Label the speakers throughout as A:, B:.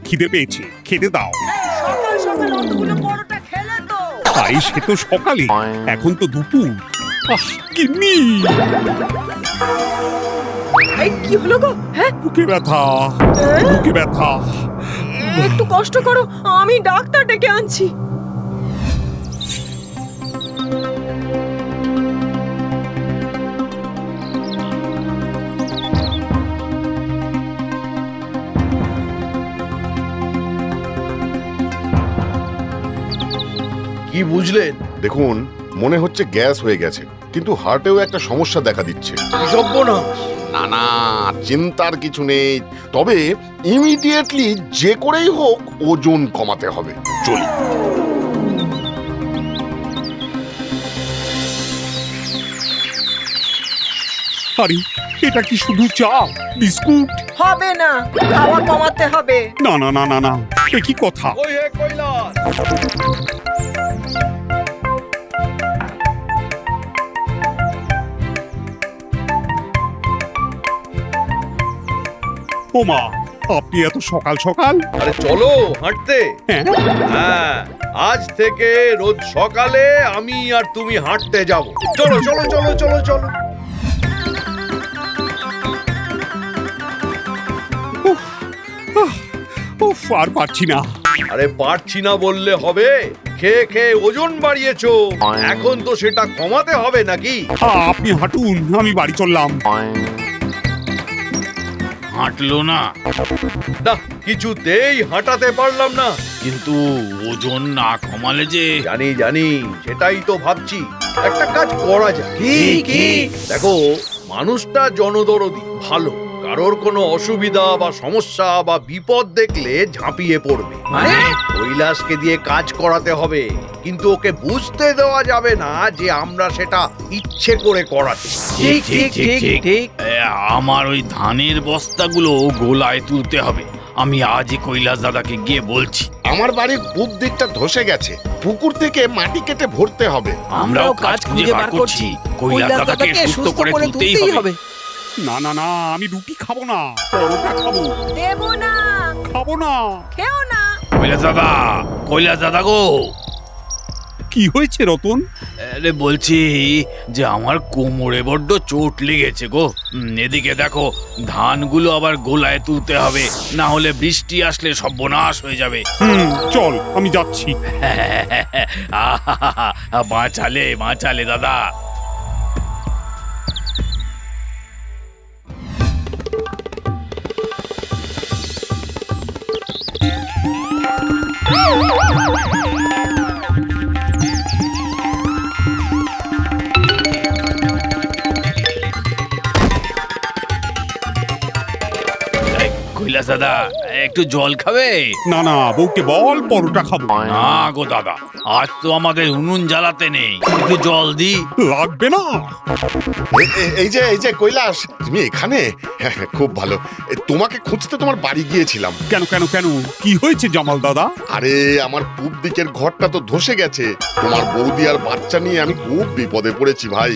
A: খিদে পেয়েছে, খেতে দাও।
B: সকাল সকাল অতগুলো পরোটা খেলে তো?
A: আরে সে তো সকালে, এখন তো দুপুর। গিন্নি,
B: এই কি হলো গো? হ্যাঁ,
A: বুকে ব্যথা, বুকে ব্যথা।
B: একটু কষ্ট করো, আমি ডাক্তার ডেকে আনছি।
C: কি বুঝলেন?
D: দেখুন, মনে হচ্ছে গ্যাস হয়ে গেছে, কিন্তু হার্টেও একটা সমস্যা দেখা দিচ্ছে। না না, চিন্তার কিছু নেই, তবে ইমিডিয়েটলি যে করেই হোক ওজন কমাতে হবে। চলি।
A: আরে এটা কি শুধু চা বিস্কুট?
B: হবে না, খাওয়া কমাতে হবে।
A: না না না না না, এ কি কথা?
C: ওই হে কৈলাস,
A: ও মা, আপনি এত সকাল সকাল?
C: আরে চলো হাঁটতে।
A: হ্যাঁ,
C: হ্যাঁ, আজ থেকে রোজ সকালে আমি আর তুমি হাঁটতে যাব। চলো চলো চলো চলো চলো।
A: উফ, আর পারছি না।
C: আরে পারছি না বললে হবে? খেয়ে খেয়ে ওজন বাড়িয়েছো, এখন তো সেটা কমাতে হবে নাকি?
A: আপনি হাঁটুন, আমি বাড়ি চললাম।
E: হাঁটলো না,
C: না, কিছুতেই হাঁটাতে পারলাম না।
E: কিন্তু ওজন না কমালে যে।
C: জানি জানি, সেটাই তো ভাবছি একটা কাজ করা যায়।
E: কি?
C: দেখো, মানুষটা জনদরদি, ভালো, কারোর কোনো অসুবিধা বা সমস্যা বা বিপদ দেখলে ঝাঁপিয়ে পড়বে। কৈলাসকে দিয়ে কাজ করাতে হবে, কিন্তু ওকে বুঝতে দেওয়া যাবে না যে আমরা সেটা ইচ্ছে করে করাচ্ছি।
E: ঠিক ঠিক ঠিক ঠিক। আমার ওই ধানের বস্তাগুলো গোলায় তুলতে হবে। আমি আজই কৈলাস দাদাকে গিয়ে বলছি।
D: আমার বাড়ির পূব দিকটা ধসে গেছে, পুকুর থেকে মাটি কেটে ভরতে হবে।
E: আমরাও কাজ খুঁজে বার করছি। কৈলাস দাদাকে সুস্থ করে তুলতেই হবে।
A: না না না, আমি রুটি খাবো না, পরোটা খাবো।
B: দেবো না,
A: খাবো না।
B: খেও না।
E: কৈলাস দাদা, কৈলাস দাদা গো।
A: কি হয়েছে রতন?
E: আরে বলছি যে আমার কোমরে বড্ড চোট লেগেছে গো। এদিকে দেখো, ধানগুলো আবার গোলায় তুলতে হবে, না হলে বৃষ্টি আসলে সর্বনাশ হয়ে যাবে।
A: চল, আমি যাচ্ছি।
E: বাঁচালে বাঁচালে দাদা। কৈলাস দাদা, একটু জল খাবে?
A: না না, বউকে বল পরোটা খাবো।
E: না গো দাদা, আজ তো আমাদের উনুন জ্বালাতে নেই, একটু জল দি।
A: লাগবে না।
D: এই যে কৈলাস, তুমি এখানে? খুব ভালো, তোমাকে খুঁজতে তোমার বাড়ি গিয়েছিলাম।
A: কেন কেন কেন, কি হয়েছে জামাল দাদা?
D: আরে আমার পূব দিকের ঘরটা তো ধসে গেছে, তোমার বৌদি আর বাচ্চা নিয়ে আমি খুব বিপদে পড়েছি ভাই।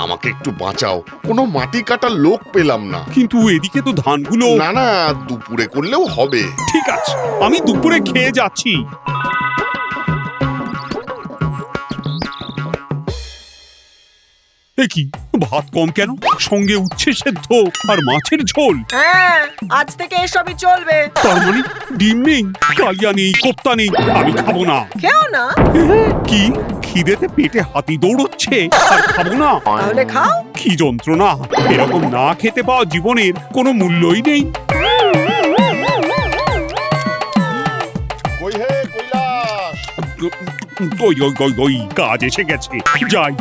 D: আমাকে একটু বাঁচাও, কোনো মাটি কাটার লোক পেলাম না।
A: কিন্তু এদিকে তো ধানগুলো।
D: না না, দুপুরে করলেও হবে।
A: ঠিক আছে, আমি দুপুরে খেয়ে যাচ্ছি। এ কি, ভাত কম কেন? সঙ্গে উচ্ছে সেদ্ধ আর মাছের ঝোল।
B: হ্যাঁ, আজ থেকে এসবই চলবে।
A: তার মানে ডিম নেই, কালিয়া নেই, কোপ্তা নেই, আমি খাবো না।
B: খেও না।
A: কি, খিদেতে পেটে হাতি দৌড়চ্ছে আর খাবো না?
B: তাহলে খাও।
A: কি যন্ত্রণা! এরকম না খেতে পাওয়া জীবনের কোনো মূল্যই নেই।
D: কই হে কৈলাস?
A: ওই কাজ এসে গেছে, যাই।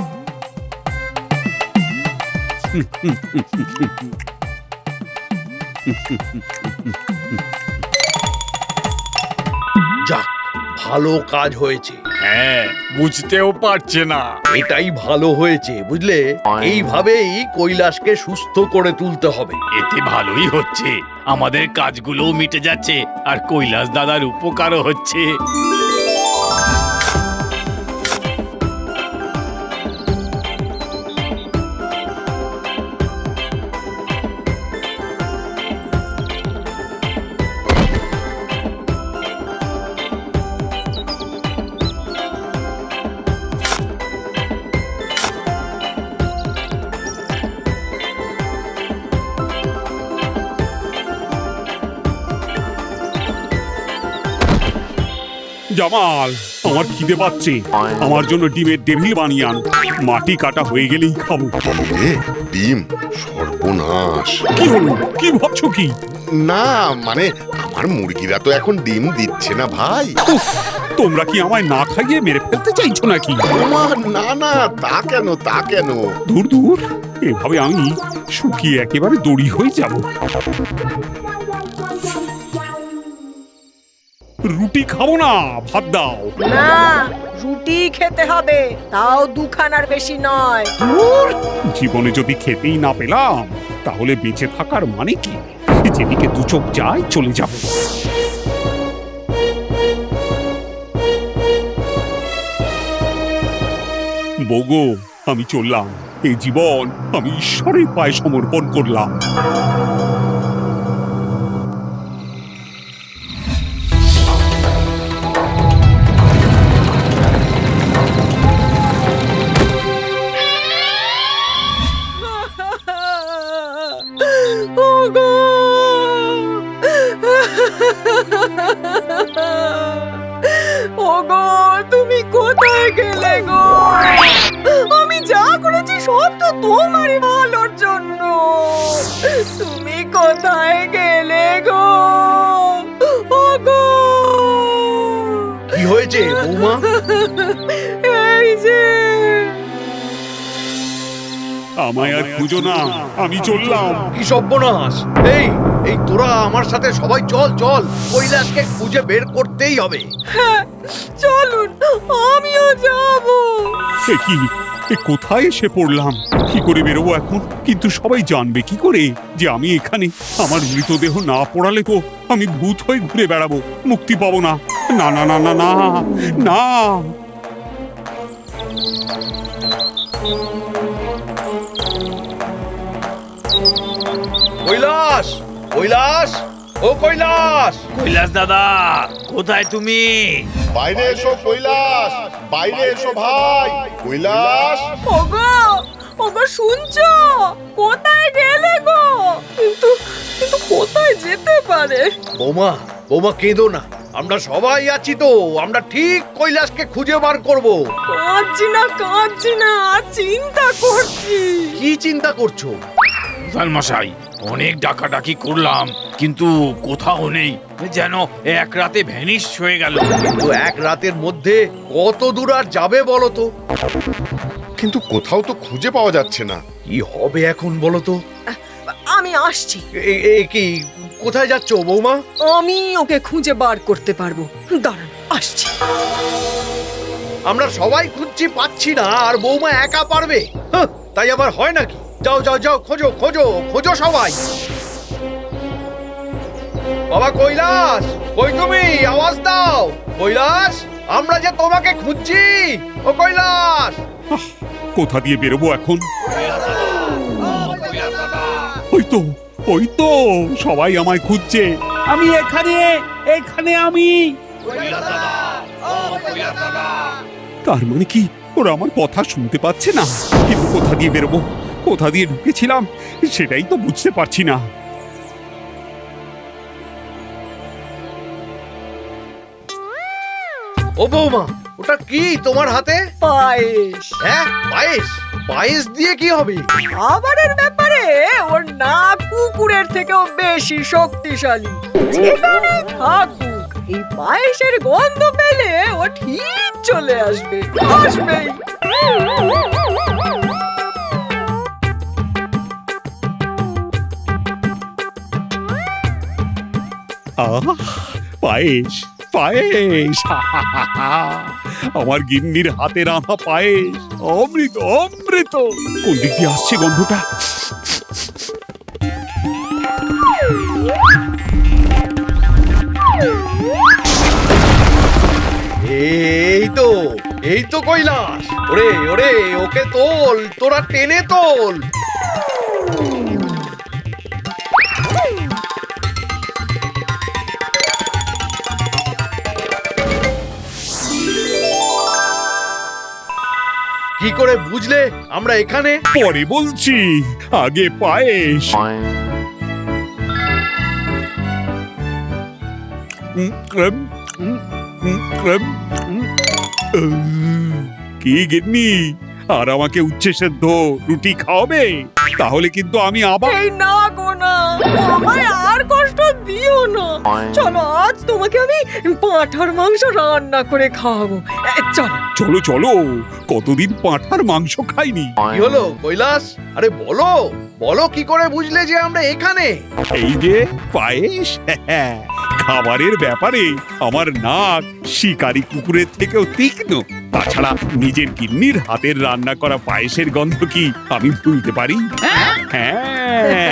C: যাক, ভালো কাজ হয়েছে।
E: হ্যাঁ, বুঝতেও পারছে না।
C: এটাই ভালো হয়েছে, বুঝলে? এইভাবেই কৈলাসকে সুস্থ করে তুলতে হবে।
E: এতে ভালোই হচ্ছে, আমাদের কাজগুলোও মিটে যাচ্ছে আর কৈলাস দাদার উপকারও হচ্ছে।
A: জামাল, আমার খিদে পাচ্ছে, আমার জন্য ডিমের টেবিল বানিয়ে আন। মাটি কাটা হয়ে গেলেই খাবো।
D: এ, ডিম, সর্বনাশ।
A: কি হলো, কি ভাবছো কি?
D: না মানে আমার মুরগিরা তো এখন ডিম দিচ্ছে না ভাই।
A: উফ, তোমরা কি আমায় না খাইয়ে মেরে ফেলতে চাইছো নাকি?
D: ওমা, না না, তা কেন, তা কেন?
A: দূর দূর, এভাবে আমি শুকিয়ে একেবারে দড়ি হয়ে যাব। রুটি খাবো না, ভাত দাও।
B: না, রুটি খেতে হবে, তাও দুখানার বেশি নয়।
A: ধুর, জীবনে যদি খেতেই না পেলাম তাহলে বেঁচে থাকার মানে কি? যেদিকে দু চোখ যায় চলে যাব। বগো, আমি চললাম। এই জীবন আমি ঈশ্বরের পায়ে সমর্পণ করলাম।
B: ওগো! ওগো, তুমি কোথায় গেলে গো? আমি যা করেছি সব তো তোমারই ভালোর জন্য। তুমি কোথায় গেলে গো? ওগো!
C: কি হয়েছে বৌমা?
B: এই যে
A: আমায় আর খুঁজো না, আমি চললাম।
C: কি সর্বনাশ! এই এই তোরা আমার সাথে সবাই চল চল, কৈলাসকে খুঁজে বের করতেই হবে।
B: হ্যাঁ, চলুন, আমিও যাব।
A: এ কি, এ কোথায় এসে পড়লাম? কি করে বেরোবো এখন? কিন্তু সবাই জানবে কি করে যে আমি এখানে? আমার মৃতদেহ না পোড়ালে তো আমি ভূত হয়ে ঘুরে বেড়াবো, মুক্তি পাবো না। না না না না না না।
C: কৈলাস, কৈলাস, ও কৈলাস!
E: কৈলাস দাদা, কোথায় তুমি?
D: বাইরে এসো কৈলাস, বাইরে এসো ভাই। কৈলাস,
B: ওগো, ওগো শুনছো? কোথায় গেলে গো? কিন্তু কিন্তু কোথায় যেতে পারে?
C: বৌমা, বৌমা কেঁদো না, আমরা সবাই আছি তো, আমরা ঠিক কৈলাসকে খুঁজে বার করব।
B: কাঁদছি না, চিন্তা করছি।
C: কি চিন্তা করছো?
E: প্রধান মশাই, অনেক ডাকাডাকি করলাম কিন্তু কোথাও নেই, যেন এক রাতে ভ্যানিশ হয়ে গেল।
C: কিন্তু এক রাতের মধ্যে কত দূর আর যাবে বলো তো?
D: কিন্তু কোথাও তো খুঁজে পাওয়া যাচ্ছে না।
C: কি হবে এখন বলো তো?
B: আমি আসছি।
C: কি কোথায় যাচ্ছ বৌমা?
B: আমি ওকে খুঁজে বার করতে পারবো, দাঁড়ান, আসছি।
C: আমরা সবাই খুঁজছি, পাচ্ছি না, আর বৌমা একা পারবে? হাহ, তাই আবার হয় নাকি? যাও যাও যাও, খোঁজো খোঁজো খোঁজো সবাই। বাবা কৈলাস, কই তুমি? আওয়াজ দাও কৈলাস, আমরা যে তোমাকে খুঁজছি। ও কৈলাস!
A: কোথা দিয়ে বেরোবো এখন? ওই তো সবাই আমায় খুঁজছে। আমি এখানে, এখানে আমি। তার মানে কি ওরা আমার কথা শুনতে পাচ্ছে না? কিন্তু কোথা দিয়ে বেরোবো, কোথা দিয়ে ঢুকেছিলাম সেটাই তো বুঝতে পারছি না।
C: ও বৌমা, ওটা কি তোমার হাতে?
B: পায়েস।
C: হ্যাঁ, পায়েস? পায়েস দিয়ে কি হবে?
B: খাবারের ব্যাপারে ওর নাক কুকুরের থেকেও বেশি শক্তিশালী। যেখানে থাকুক, এই পায়েসের গন্ধ পেলে ও ঠিক চলে আসবে, আসবেই।
A: আহ, পায়েস, পায়েস, আমার গিন্নির হাতে রাঁধা পায়েস, অমৃত, অমৃত। কোন দিক দিয়ে আসছে গন্ধটা?
C: এই তো কৈলাস। ওরে ওরে, ওকে তোল, তোরা টেনে তোল। কি করে বুঝলে আমরা এখানে?
A: পরে বলছি, আগে পায়েস। কি গিন্নি, আর আমাকে উচ্ছে সেদ্ধ রুটি খাওয়াবে? তাহলে কিন্তু আমি আবার
B: এই না গো না, আমায় আর কষ্ট দিও না। চলো আজ তোমাকে আমি পাঁঠার মাংস রান্না করে খাওয়াবো। চলো।
A: চলো চলো, কতদিন পাঁঠার মাংস খাইনি।
C: কি হলো কৈলাস? আরে বলো বলো, কি করে বুঝলে যে আমরা এখানে?
A: এই যে পায়েস, খাবারের ব্যাপারে আমার নাক শিকারি কুকুরের থেকেও তীক্ষ্ণ। তাছাড়া নিজের গিন্নির হাতের রান্না করা পায়েসের গন্ধ কি আমি ভুলতে পারি? হ্যাঁ